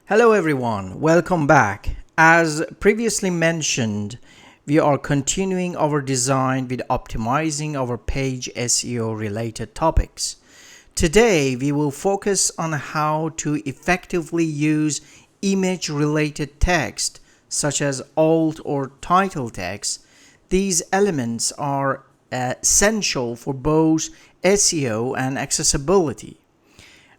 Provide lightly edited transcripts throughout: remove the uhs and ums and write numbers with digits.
Hello everyone, welcome back. As previously mentioned, we are continuing our design with optimizing our page SEO related topics. Today we will focus on how to effectively use image related text such as alt or title text. These elements are essential for both SEO and accessibility.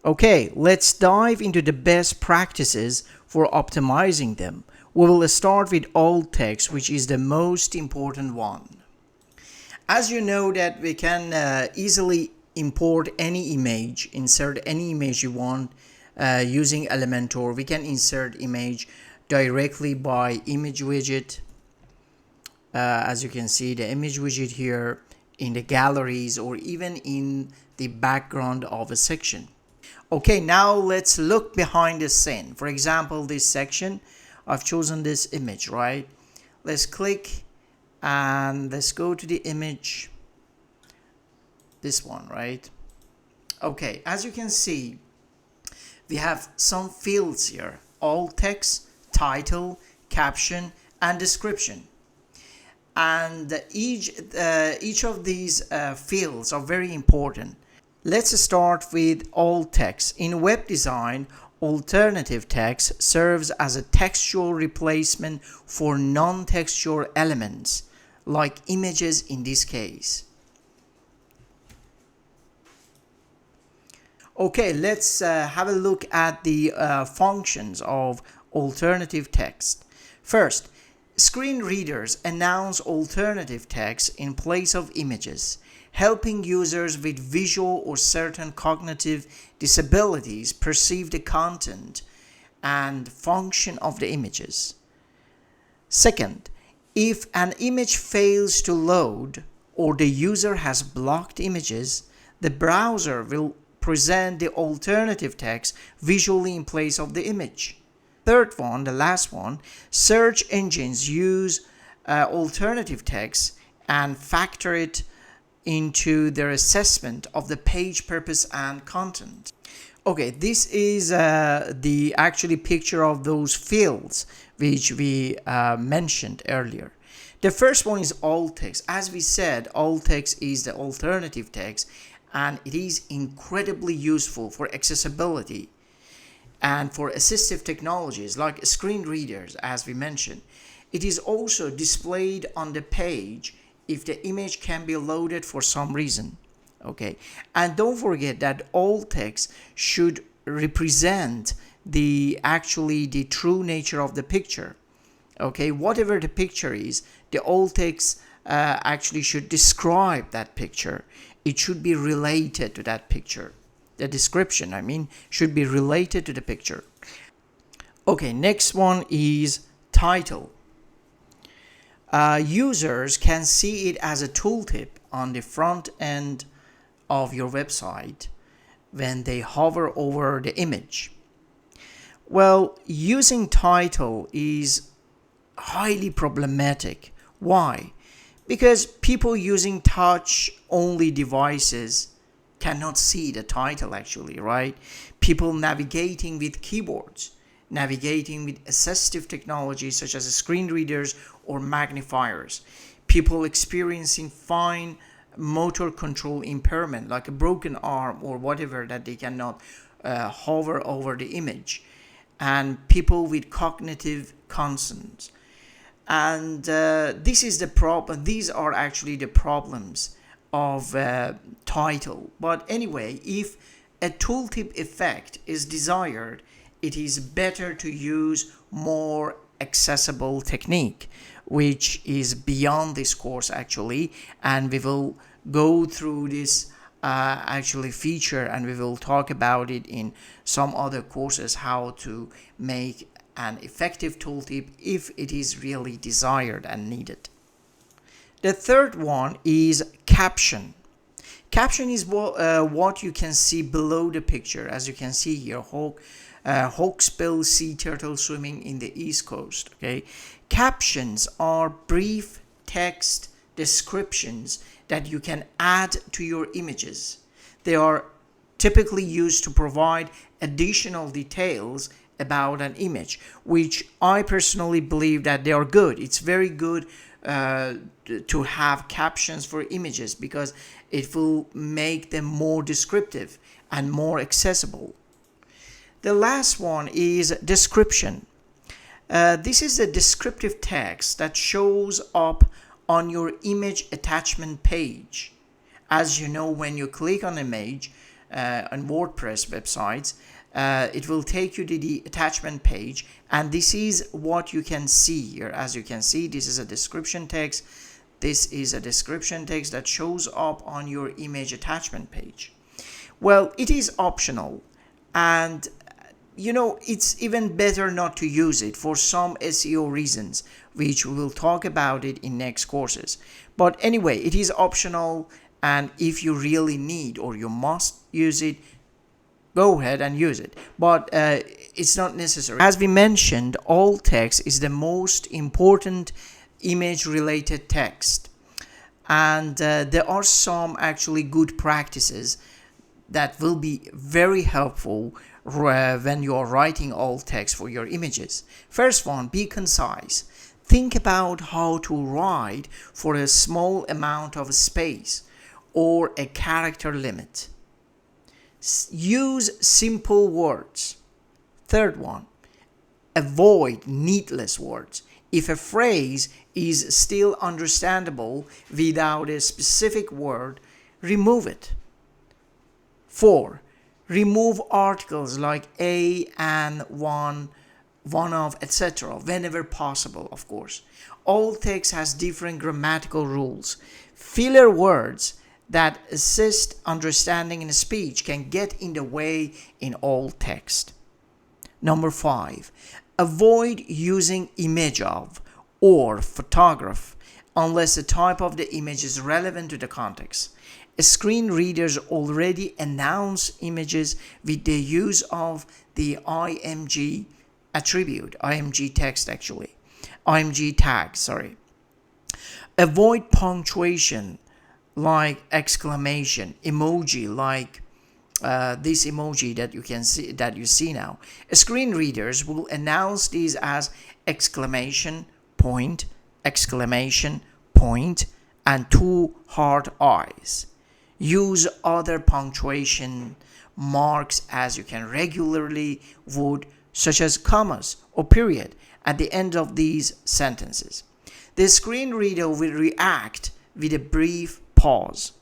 Okay, let's dive into the best practices for optimizing them. We will start with alt text, which is the most important one. As you know that we can easily import any image, insert any image you want using Elementor. We can insert image directly by image widget. As you can see, the image widget here in the galleries or even in the background of a section. Okay, now let's look behind the scene. For example, this section, I've chosen this image, right? Let's click and let's go to the image, this one, right? Okay, as you can see, we have some fields here: alt text, title, caption, and description. And each of these fields are very important. Let's start with alt text. In web design, alternative text serves as a textual replacement for non-textual elements, like images in this case. Okay, let's have a look at the functions of alternative text. First, screen readers announce alternative text in place of images, helping users with visual or certain cognitive disabilities perceive the content and function of the images. Second, if an image fails to load or the user has blocked images, the browser will present the alternative text visually in place of the image. Third one, the last one, search engines use alternative text and factor it into their assessment of the page purpose and content. Okay, this is the actually picture of those fields which we mentioned earlier. The first one is alt text. As we said, alt text is the alternative text, and it is incredibly useful for accessibility and for assistive technologies like screen readers, as we mentioned. It is also displayed on the page if the image can be loaded for some reason. Okay, and don't forget that alt text should represent the true nature of the picture. Okay, whatever the picture is, the alt text actually should describe that picture. It should be related to that picture. The description, should be related to the picture. Okay, next one is title. Users can see it as a tooltip on the front end of your website when they hover over the image. Well, using title is highly problematic. Why? Because people using touch-only devices cannot see the title actually, right? People navigating with keyboards, navigating with assistive technologies such as screen readers or magnifiers, people experiencing fine motor control impairment like a broken arm or whatever, that they cannot hover over the image, and people with cognitive concerns. And this is the problem. These are actually the problems of title. But anyway, if a tooltip effect is desired, it is better to use more accessible technique, which is beyond this course actually, and we will go through this feature, and we will talk about it in some other courses, how to make an effective tooltip if it is really desired and needed. The third one is caption. Caption is what you can see below the picture. As you can see here, Hawksbill sea turtle swimming in the East Coast. Okay, captions are brief text descriptions that you can add to your images. They are typically used to provide additional details about an image, which I personally believe that they are good. It's very good to have captions for images because it will make them more descriptive and more accessible. The last one is description. This is a descriptive text that shows up on your image attachment page. As you know, when you click on an image on WordPress websites, it will take you to the attachment page, and this is what you can see here. As you can see, this is a description text. This is a description text that shows up on your image attachment page. Well, it is optional, and it's even better not to use it for some SEO reasons, which we will talk about it in next courses. But anyway, it is optional, and if you really need or you must use it, go ahead and use it, but it's not necessary. As we mentioned, alt text is the most important image related text, and there are some actually good practices that will be very helpful when you are writing alt text for your images. First one, be concise. Think about how to write for a small amount of space or a character limit. Use simple words. Third one, avoid needless words. If a phrase is still understandable without a specific word, remove it. 4. Remove articles like a, and, one of, etc. whenever possible, of course. Alt text has different grammatical rules. Filler words that assist understanding in speech can get in the way in alt text. Number 5. Avoid using image of or photograph unless the type of the image is relevant to the context. Screen readers already announce images with the use of the IMG attribute, IMG text actually, IMG tag, sorry. Avoid punctuation like exclamation, emoji like this emoji that you see now. Screen readers will announce these as exclamation point, and 2 heart eyes. Use other punctuation marks as you can regularly would, such as commas or period at the end of these sentences. The screen reader will react with a brief pause.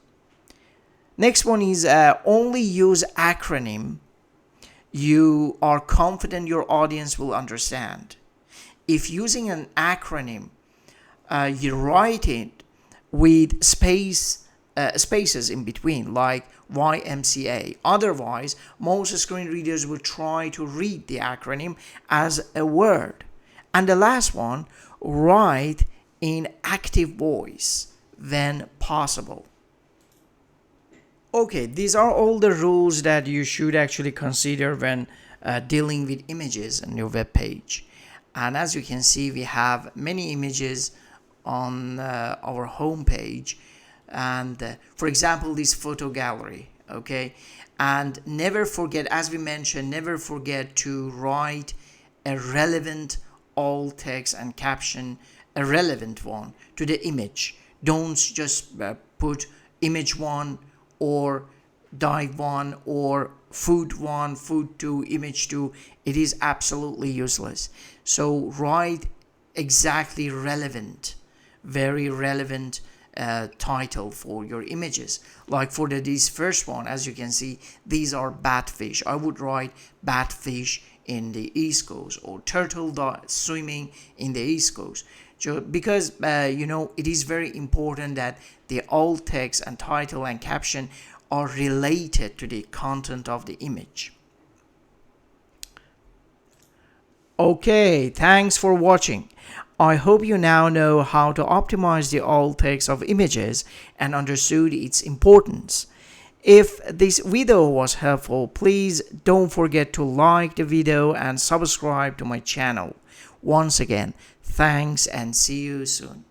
Next one is only use acronym you are confident your audience will understand. If using an acronym, you write it with spaces in between, like YMCA. Otherwise, most screen readers will try to read the acronym as a word. And the last one, write in active voice when possible. Okay, these are all the rules that you should actually consider when dealing with images on your web page. And as you can see, we have many images on our home page. And for example, this photo gallery, okay? And never forget, as we mentioned, never forget to write a relevant alt text and caption, a relevant one to the image. Don't just put image 1 or dive 1 or food 1, food 2, image 2. It is absolutely useless. So write exactly relevant, very relevant title for your images. Like for this first one, as you can see, these are batfish. I would write batfish in the East Coast or turtle swimming in the East Coast. Because it is very important that the alt text and title and caption are related to the content of the image. Okay, thanks for watching. I hope you now know how to optimize the alt text of images and understood its importance. If this video was helpful, please don't forget to like the video and subscribe to my channel. Once again, thanks and see you soon.